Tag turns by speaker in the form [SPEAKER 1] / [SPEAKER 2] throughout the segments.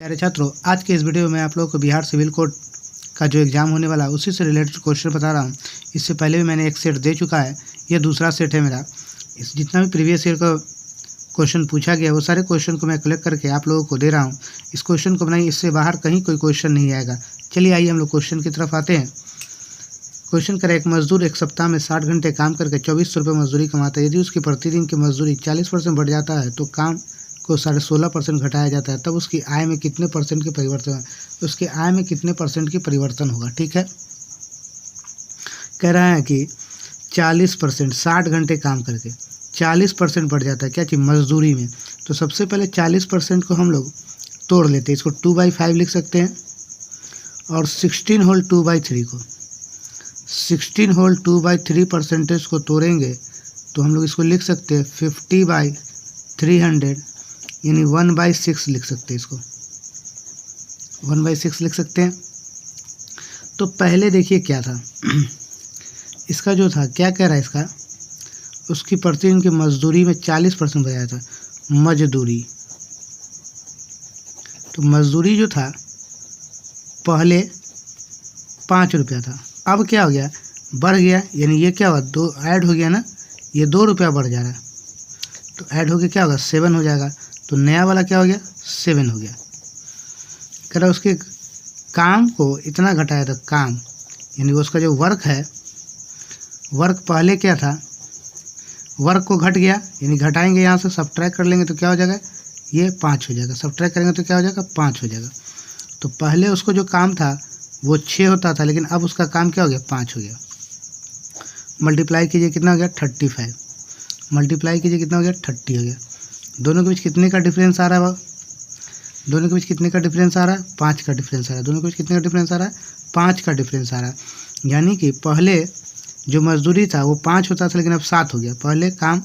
[SPEAKER 1] प्यारे छात्रों, आज के इस वीडियो में आप लोगों को बिहार सिविल कोड का जो एग्ज़ाम होने वाला है उसी से रिलेटेड क्वेश्चन बता रहा हूँ। इससे पहले भी मैंने एक सेट दे चुका है, यह दूसरा सेट है मेरा। इस जितना भी प्रीवियस ईयर का क्वेश्चन पूछा गया वो सारे क्वेश्चन को मैं कलेक्ट करके आप लोगों को दे रहा हूँ। इस क्वेश्चन को बनाइए, इससे बाहर कहीं कोई क्वेश्चन नहीं आएगा। चलिए आइए हम लोग क्वेश्चन की तरफ आते हैं। क्वेश्चन करें, एक मजदूर एक सप्ताह में 60 घंटे काम करके 2400 रुपये मजदूरी कमाता है। यदि उसकी प्रतिदिन की मजदूरी 40% बढ़ जाता है तो काम को 16.5% घटाया जाता है, तब उसकी आय में कितने परसेंट की परिवर्तन उसकी आय में कितने परसेंट की परिवर्तन होगा। ठीक है, कह रहा है कि 40%, 60 घंटे काम करके 40% बढ़ जाता है क्या चीज़, मजदूरी में। तो सबसे पहले 40% को हम लोग तोड़ लेते हैं, इसको 2/5 लिख सकते हैं। और 16 होल 2/3 को 16 होल 2/3 परसेंटेज को तोड़ेंगे तो हम लोग इसको लिख सकते हैं 50/300 यानी 1/6 लिख सकते हैं। इसको 1/6 लिख सकते हैं। तो पहले देखिए क्या था इसका जो था, क्या कह रहा है इसका, उसकी प्रतिदिन की मजदूरी में 40% बढ़ाया था मजदूरी। तो मजदूरी जो था पहले 5 रुपया था, अब क्या हो गया, बढ़ गया, यानी ये क्या हुआ, 2 ऐड हो गया ना, ये 2 रुपया बढ़ जा रहा है। तो ऐड हो गया क्या होगा, 7 हो जाएगा। तो नया वाला क्या हो गया, 7 हो गया। कह रहा उसके काम को इतना घटाया था, काम यानी उसका जो वर्क है, वर्क पहले क्या था, वर्क को घट गया, यानी घटाएंगे यहाँ से, सब्ट्रैक्ट कर लेंगे तो क्या हो जाएगा, ये 5 हो जाएगा। सब्ट्रैक्ट करेंगे तो क्या हो जाएगा, 5 हो जाएगा। तो पहले उसको जो काम था वो 6 होता था, लेकिन अब उसका काम क्या हो गया, 5 हो गया। मल्टीप्लाई कीजिए, कितना हो गया, 35। मल्टीप्लाई कीजिए, कितना हो गया, 30 हो गया। दोनों के बीच कितने का डिफरेंस आ रहा है बाबा, दोनों के बीच कितने का डिफरेंस आ रहा है, 5 का डिफरेंस आ रहा है। दोनों के बीच कितने का डिफरेंस आ रहा है, 5 का डिफरेंस आ रहा है। यानी कि पहले जो मजदूरी था वो 5 होता था, लेकिन अब 7 हो गया। पहले काम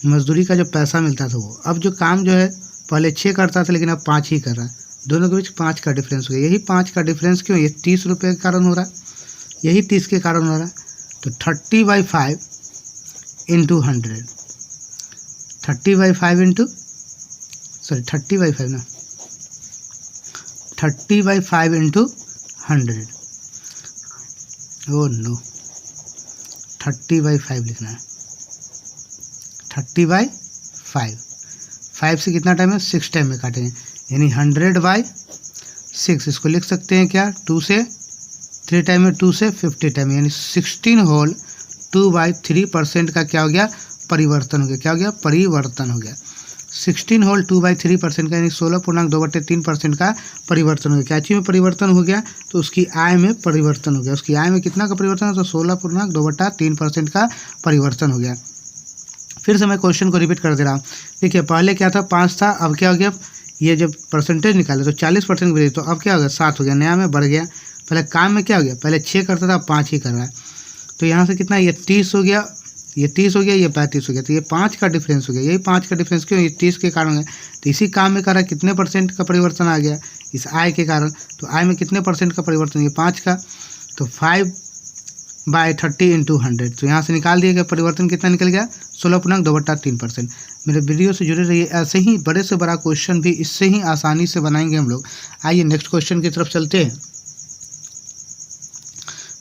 [SPEAKER 1] मजदूरी का जो पैसा मिलता था वो, अब जो काम जो है पहले 6 करता था, लेकिन अब 5 ही कर रहा है। दोनों के बीच 5 का डिफरेंस हो गया। यही 5 का डिफरेंस क्यों, ये 30 रुपये के कारण हो रहा है, यही 30 के कारण हो रहा है। तो 30/5 इंटू 100, 30/5 इंटू 30/5 ना, 30/5 इंटू 100। ओ नो, 30/5 लिखना है, 30/5। 5 से कितना टाइम है, 6 टाइम में काटेंगे, यानी 100/6। इसको लिख सकते हैं क्या, 2 से 3 टाइम में, 2 से 50 टाइम, यानी 16 होल 2/3% का क्या हो गया, परिवर्तन हो गया। क्या हो गया, परिवर्तन हो गया। 16 होल 2/3% का यानी 16.2/3% का परिवर्तन हो गया। क्या चीज़ में परिवर्तन हो गया, तो उसकी आय में परिवर्तन हो गया। उसकी आय में कितना का परिवर्तन हो, तो 16.2/3% का परिवर्तन हो गया। फिर से मैं क्वेश्चन को रिपीट कर दे रहा हूँ। देखिए पहले क्या था, 5 था, अब क्या हो गया, ये जब परसेंटेज निकाले तो 40% बढ़ी, तो अब क्या हो गया, 7 हो गया। नया में बढ़ गया। पहले काम में क्या हो गया, पहले 6 करता था, 5 ही कर रहा है। तो यहाँ से कितना, ये 30 हो गया, ये 30 हो गया, ये 35 हो गया। तो ये 5 का डिफरेंस हो गया। यही 5 का डिफरेंस क्यों, ये 30 के कारण है। तो इसी काम में कर रहा है, कितने परसेंट का परिवर्तन आ गया, इस आय के कारण। तो आय में कितने परसेंट का परिवर्तन, ये 5 का। तो 5/30 इंटू 100, तो यहाँ से निकाल दिया गया, परिवर्तन कितना निकल गया, 16.2/3%। मेरे वीडियो से जुड़े रहिए, ऐसे ही बड़े से बड़ा क्वेश्चन भी इससे ही आसानी से बनाएंगे हम लोग। आइए नेक्स्ट क्वेश्चन की तरफ चलते हैं।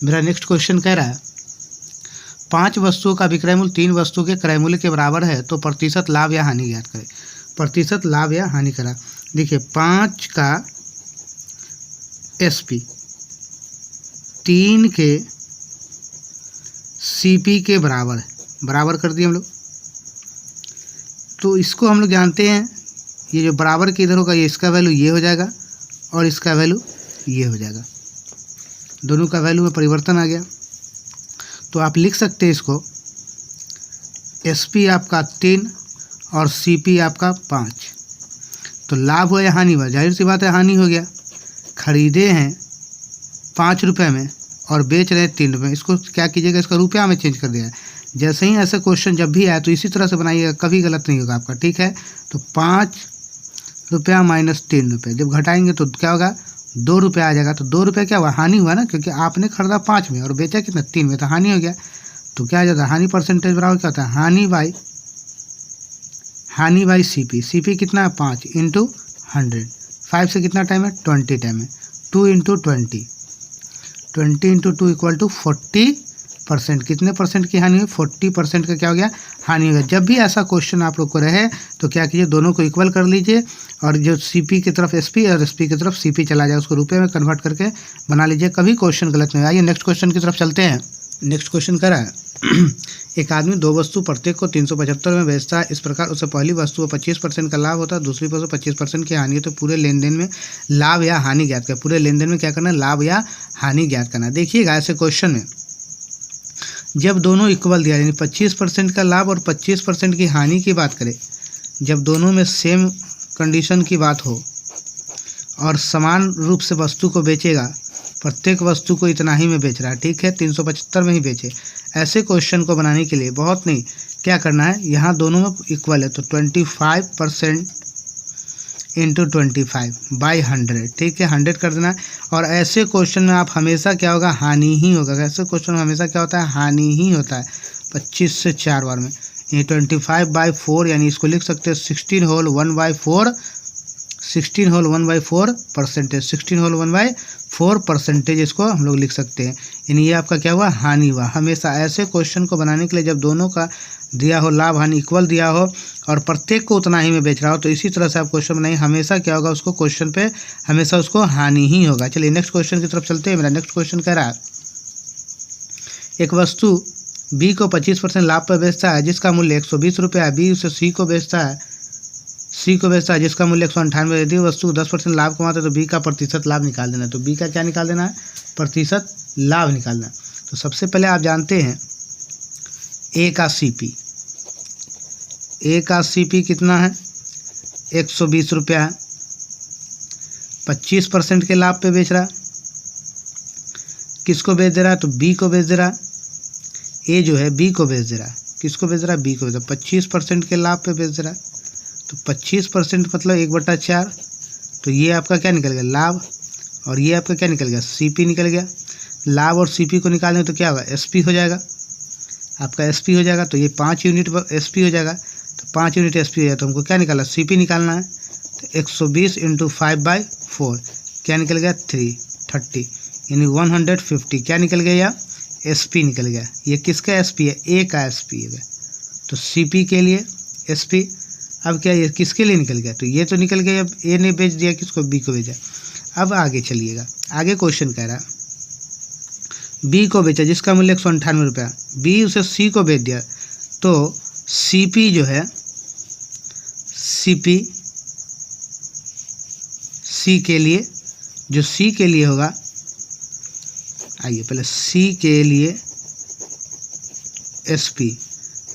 [SPEAKER 1] मेरा नेक्स्ट क्वेश्चन कह रहा है, 5 वस्तुओं का विक्रय मूल्य 3 वस्तुओं के क्रय मूल्य के बराबर है, तो प्रतिशत लाभ या हानि ज्ञात करें। प्रतिशत लाभ या हानि करा। देखिए 5 का SP 3 के CP के बराबर है, बराबर कर दिए हम लोग। तो इसको हम लोग जानते हैं, ये जो बराबर के इधर होगा, ये इसका वैल्यू ये हो जाएगा और इसका वैल्यू ये हो जाएगा। दोनों का वैल्यू में परिवर्तन आ गया। तो आप लिख सकते हैं इसको, SP आपका 3 और CP आपका 5। तो लाभ हो या हानि हुआ, जाहिर सी बात है हानि हो गया। खरीदे हैं 5 रुपये में और बेच रहे हैं 3 रुपये। इसको क्या कीजिएगा, इसका रुपया में चेंज कर दिया। जैसे ही ऐसा क्वेश्चन जब भी आए तो इसी तरह से बनाइएगा, कभी गलत नहीं होगा आपका। ठीक है, तो 5 रुपया माइनस 3 रुपये, जब घटाएंगे तो क्या होगा, 2 रुपये आ जाएगा। तो 2 रुपये क्या हुआ, हानि हुआ ना, क्योंकि आपने खरीदा 5 में और बेचा कितना, 3 में, तो हानि हो गया। तो क्या आ जाता है, हानि परसेंटेज बराबर क्या होता है, हानि बाई CP। CP कितना है, 5 इंटू 100। 5 से कितना टाइम है, 20 टाइम है। 2 इंटू 20, 20 इंटू 2 इक्वल टू 40%। कितने परसेंट की हानि हुई, 40% का क्या हो गया, हानि हो गया। जब भी ऐसा क्वेश्चन आप लोग को रहे तो क्या कीजिए, दोनों को इक्वल कर लीजिए और जो सीपी की तरफ एसपी और एसपी की तरफ सीपी चला जाए, उसको रुपये में कन्वर्ट करके बना लीजिए, कभी क्वेश्चन गलत नहीं। आइए नेक्स्ट क्वेश्चन की तरफ चलते हैं। नेक्स्ट क्वेश्चन करा है एक आदमी 2 वस्तु प्रत्येक को 375 में बेचता है। इस प्रकार उसे पहली वस्तु को 25% का लाभ होता है, दूसरी वस्तु 25% की हानि है। तो पूरे लेन देन में लाभ या हानि ज्ञात करना। पूरे लेन देन में क्या करना है, लाभ या हानि ज्ञात करना। देखिएगा ऐसे क्वेश्चन में जब दोनों इक्वल दिया, यानी 25% का लाभ और 25% की हानि की बात करें, जब दोनों में सेम कंडीशन की बात हो और समान रूप से वस्तु को बेचेगा, प्रत्येक वस्तु को इतना ही में बेच रहा है, ठीक है, 375 में ही बेचे। ऐसे क्वेश्चन को बनाने के लिए बहुत नहीं, क्या करना है, यहाँ दोनों में इक्वल है तो 25% इंटू 25 बाई 100, ठीक है, 100 कर देना है। और ऐसे क्वेश्चन में आप हमेशा क्या होगा, हानि ही होगा। ऐसे क्वेश्चन में हमेशा क्या होता है, हानि ही होता है। 25 से 4 बार में ये 25/4, यानी इसको लिख सकते हैं 16 whole 1/4, 16 whole 1/4 percentage, 16 whole 1/4 percentage इसको हम लोग लिख सकते हैं। यानी ये आपका क्या हुआ, हानि हुआ। हमेशा ऐसे क्वेश्चन को बनाने के लिए जब दोनों का दिया हो, लाभ हानि इक्वल दिया हो और प्रत्येक को उतना ही में बेच रहा हो, तो इसी तरह से आप क्वेश्चन बनाइए, हमेशा क्या होगा, उसको क्वेश्चन पे हमेशा उसको हानि ही होगा। चलिए नेक्स्ट क्वेश्चन की तरफ चलते हैं। मेरा नेक्स्ट क्वेश्चन कह रहा है एक वस्तु बी को 25% लाभ पर बेचता है, जिसका मूल्य 120 रुपये है। बी उसे सी को बेचता है जिसका मूल्य 198। यदि वस्तु 10% लाभ कमाता है तो बी का प्रतिशत लाभ निकाल देना है। तो बी का क्या निकाल देना है, प्रतिशत लाभ निकालना है। तो सबसे पहले आप जानते हैं ए का सीपी, ए का सीपी कितना है, 120 रुपया है। 25% के लाभ पे बेच रहा है, किसको बेच दे रहा है, तो बी को बेच दे रहा है। ए जो है बी को बेच दे रहा है, किसको बेच रहा है, बी को बेच रहा है। 25% के लाभ पे बेच दे रहा है, तो 25% मतलब 1/4। तो ये आपका क्या निकल गया, लाभ, और ये आपका क्या निकल गया, सीपी निकल गया। लाभ और सीपी को निकालने तो क्या होगा, एसपी हो जाएगा, आपका एसपी हो जाएगा। तो ये 5 यूनिट एसपी हो जाएगा, तो 5 यूनिट एसपी हो जाएगा। तो हमको क्या निकालना, सीपी निकालना है। तो 120 इंटू 5/4 क्या निकल गया, 330, यानी 150 क्या निकल गया, या एसपी निकल गया। ये किसका एसपी है, ए का एसपी है। तो सीपी के लिए एसपी। अब क्या ये किसके लिए निकल गया, तो ये तो निकल गया, अब ए ने बेच दिया, किसको, बी को बेचा। अब आगे चलिएगा, आगे क्वेश्चन कह रहा है बी को बेचा जिसका मूल्य 198 रुपया, बी उसे सी को बेच दिया। तो सीपी जो है, सीपी सी के लिए, जो सी के लिए होगा, आइए पहले सी के लिए एसपी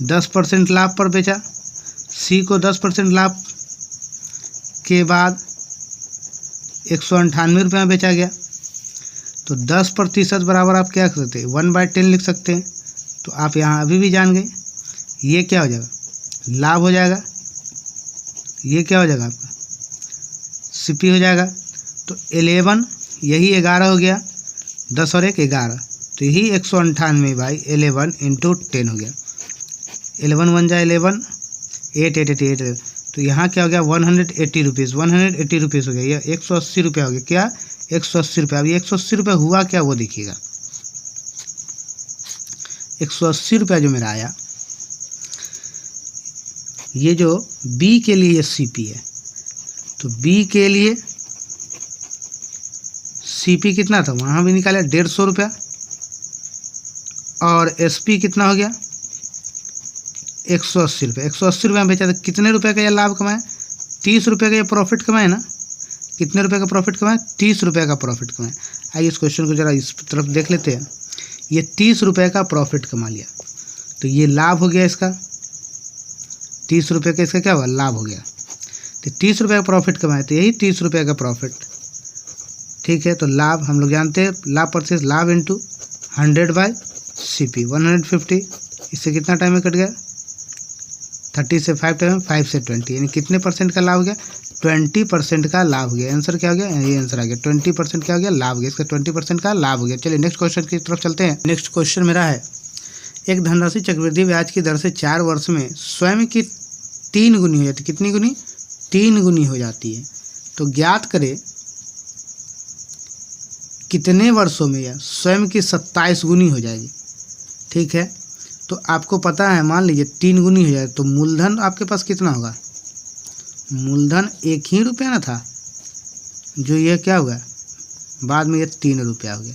[SPEAKER 1] 10% लाभ पर बेचा, सी को 10% लाभ के बाद 198 रुपये में बेचा गया। तो 10% बराबर आप क्या कर सकते हैं, 1/10 लिख सकते हैं। तो आप यहाँ अभी भी जान गए, ये क्या हो जाएगा, लाभ हो जाएगा, ये क्या हो जाएगा आपका सीपी हो जाएगा। तो 11, यही 11 हो गया, 10 और 1 11, तो यही 198/11 इंटू 10 हो गया। 11 1 जा 11, 8 8 8 8, तो यहाँ क्या हो गया, 180 रुपीज़, 180 रुपीज़ हो गया। यह 180 रुपया हो गया, क्या, 180 रुपया। अब ये 180 रुपया हुआ क्या, वो देखिएगा। 180 रुपया जो मेरा आया, ये जो बी के लिए ये सीपी है, तो बी के लिए सीपी कितना था, वहाँ भी निकाला 150 रुपया, और एसपी कितना हो गया, 180 रुपये। 180 रुपये में बेचा, तो कितने रुपए का ये लाभ कमाया, 30 रुपये का ये प्रॉफिट कमाए ना। कितने रुपए का प्रॉफिट कमाए, 30 रुपये का प्रॉफिट कमाए। आइए इस क्वेश्चन को जरा इस तरफ देख लेते हैं। ये 30 रुपये का प्रॉफिट कमा लिया, तो ये लाभ हो गया इसका, 30 रुपये का इसका क्या हुआ, लाभ हो गया। तो 30 रुपये का प्रॉफिट कमाए, तो यही 30 रुपये का प्रॉफिट, ठीक है। तो लाभ हम लोग जानते हैं, लाभ परचेज, लाभ इंटू 100/CP 150, इससे कितना टाइम में कट गया, 30 से 5 टाइम, 5 से 20, यानी कितने परसेंट का लाभ हो गया, 20% का लाभ हो गया। आंसर क्या हो गया, ये आंसर आ गया, 20% क्या हो गया, लाभ हो गया, इसका 20% का लाभ हो गया। चलिए नेक्स्ट क्वेश्चन की तरफ चलते हैं। नेक्स्ट क्वेश्चन मेरा है, एक धनराशि चक्रवृद्धि ब्याज की दर से 4 वर्ष में स्वयं की 3 गुनी हो जाती है। कितनी गुनी, 3 गुनी हो जाती है। तो ज्ञात करें कितने वर्षों में यह स्वयं की 27 गुनी हो जाएगी। ठीक है, तो आपको पता है, मान लीजिए 3 गुनी हो जाए तो मूलधन आपके पास कितना होगा? मूलधन 1 ही रुपया ना था, जो ये क्या हुआ बाद में ये 3 रुपया हो गया।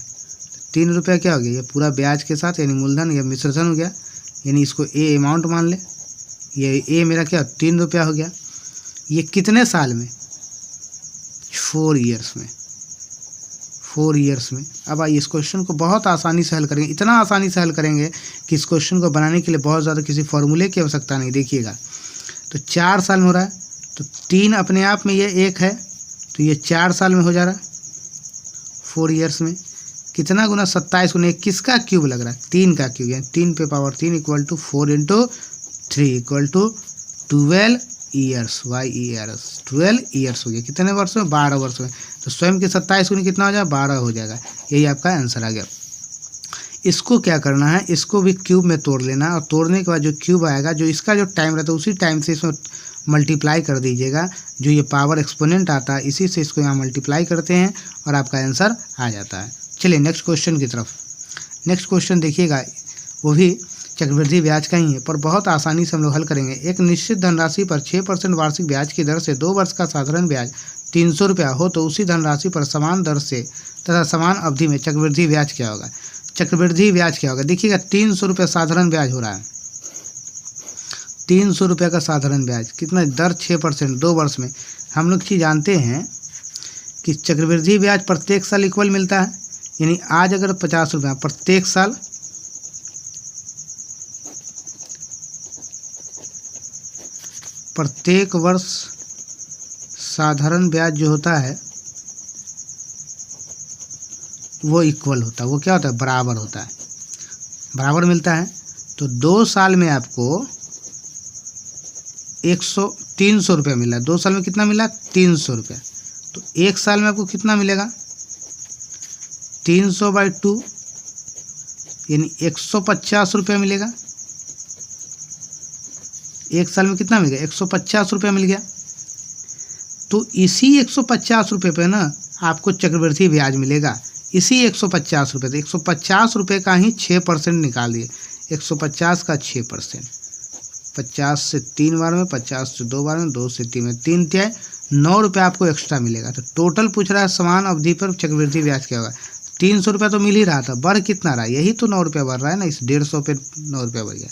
[SPEAKER 1] 3 रुपया क्या हो गया? ये पूरा ब्याज के साथ, यानी मूलधन या मिश्रधन हो गया, यानी इसको ए अमाउंट मान ले। ये ए मेरा क्या 3 रुपया हो गया। ये कितने साल में? 4 ईयर्स में। 4 ईयर्स में। अब आइए इस क्वेश्चन को बहुत आसानी से हल करेंगे, इतना आसानी से हल करेंगे कि इस क्वेश्चन को बनाने के लिए बहुत ज़्यादा किसी फॉर्मूले की आवश्यकता नहीं। देखिएगा, तो 4 साल में हो रहा है, तो 3 अपने आप में ये 1 है, तो ये 4 साल में हो जा रहा है 4 ईयर्स में। कितना गुना? 27 गुना, किसका क्यूब लग रहा है? 3 का क्यूब, यानी 3 पे power 3 equal to 4 into 3 equal to 12 years. Y years 12 years हो गया। कितने वर्ष में? 12 वर्ष में। तो स्वयं के 27 गुनी कितना हो जाएगा? 12 हो जाएगा। यही आपका आंसर आ गया। इसको क्या करना है? इसको भी क्यूब में तोड़ लेना, और तोड़ने के बाद जो क्यूब आएगा, जो इसका जो टाइम रहता है उसी टाइम से इसमें मल्टीप्लाई कर दीजिएगा। जो ये पावर एक्सपोनेंट आता है इसी से इसको यहाँ मल्टीप्लाई करते हैं और आपका आंसर आ जाता है। चलिए नेक्स्ट क्वेश्चन की तरफ। नेक्स्ट क्वेश्चन देखिएगा, वो भी चक्रवृद्धि ब्याज का ही है, पर बहुत आसानी से हम लोग हल करेंगे। एक निश्चित धनराशि पर 6% वार्षिक ब्याज की दर से 2 वर्ष का साधारण ब्याज 300 रुपया हो तो उसी धनराशि पर समान दर से तथा समान अवधि में चक्रवृद्धि ब्याज क्या होगा? चक्रवृद्धि ब्याज क्या होगा? देखिएगा, 300 रुपये साधारण ब्याज हो रहा है। 300 रुपये का साधारण ब्याज, कितना? दर 6%, 2 वर्ष में। हम लोग चीज़ जानते हैं कि चक्रवृद्धि ब्याज प्रत्येक साल इक्वल मिलता है, यानी आज अगर 50 रुपये, प्रत्येक साल प्रत्येक वर्ष साधारण ब्याज जो होता है वो इक्वल होता है। वो क्या होता है? बराबर होता है, बराबर मिलता है। तो 2 साल में आपको 300 रुपये मिला। 2 साल में कितना मिला? 300 रुपये। तो 1 साल में आपको कितना मिलेगा? 300/2 यानी 150 रुपये मिलेगा। 1 साल में कितना मिल गया? 150 रुपये मिल गया। तो इसी 150 रुपये पे ना आपको चक्रवृद्धि ब्याज मिलेगा, इसी 150 रुपये। तो 150 रुपये का ही 6% निकाल दिए। 150 का 6%, 50 से 3 बार में, 50 से 2 बार में, 2 से 3 में, 3 तिहाई 9 रुपये आपको एक्स्ट्रा मिलेगा। तो टोटल पूछ रहा है समान अवधि पर चक्रवृद्धि ब्याज क्या होगा? 300 रुपये तो मिल ही रहा था, बढ़ कितना रहा? यही तो 9 रुपये बढ़ रहा है ना, इस 150 पे 9 रुपये बढ़ गया।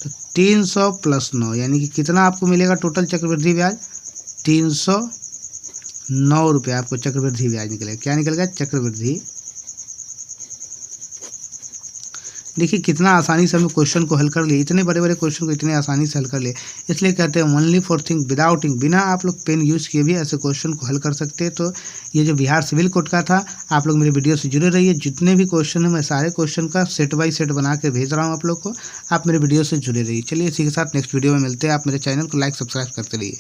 [SPEAKER 1] तो 300 + 9 यानी कि कितना आपको मिलेगा टोटल चक्रवृद्धि ब्याज? 309 रुपये आपको चक्रवृद्धि ब्याज निकलेगा। क्या निकलेगा? चक्रवृद्धि। देखिए कितना आसानी से हम क्वेश्चन को हल कर लिए, इतने बड़े बड़े क्वेश्चन को इतने आसानी से हल कर लिए। इसलिए कहते हैं only for think without think, बिना आप लोग पेन यूज़ किए भी ऐसे क्वेश्चन को हल कर सकते हैं। तो ये जो बिहार सिविल कोड का था, आप लोग मेरे वीडियो से जुड़े रहिए। जितने भी क्वेश्चन हैं मैं सारे क्वेश्चन का सेट बाय सेट बना के भेज रहा हूँ आप लोग को, आप मेरे वीडियो से जुड़े रहिए। चलिए इसी के साथ नेक्स्ट वीडियो में मिलते हैं। आप मेरे चैनल को लाइक सब्सक्राइब करते रहिए।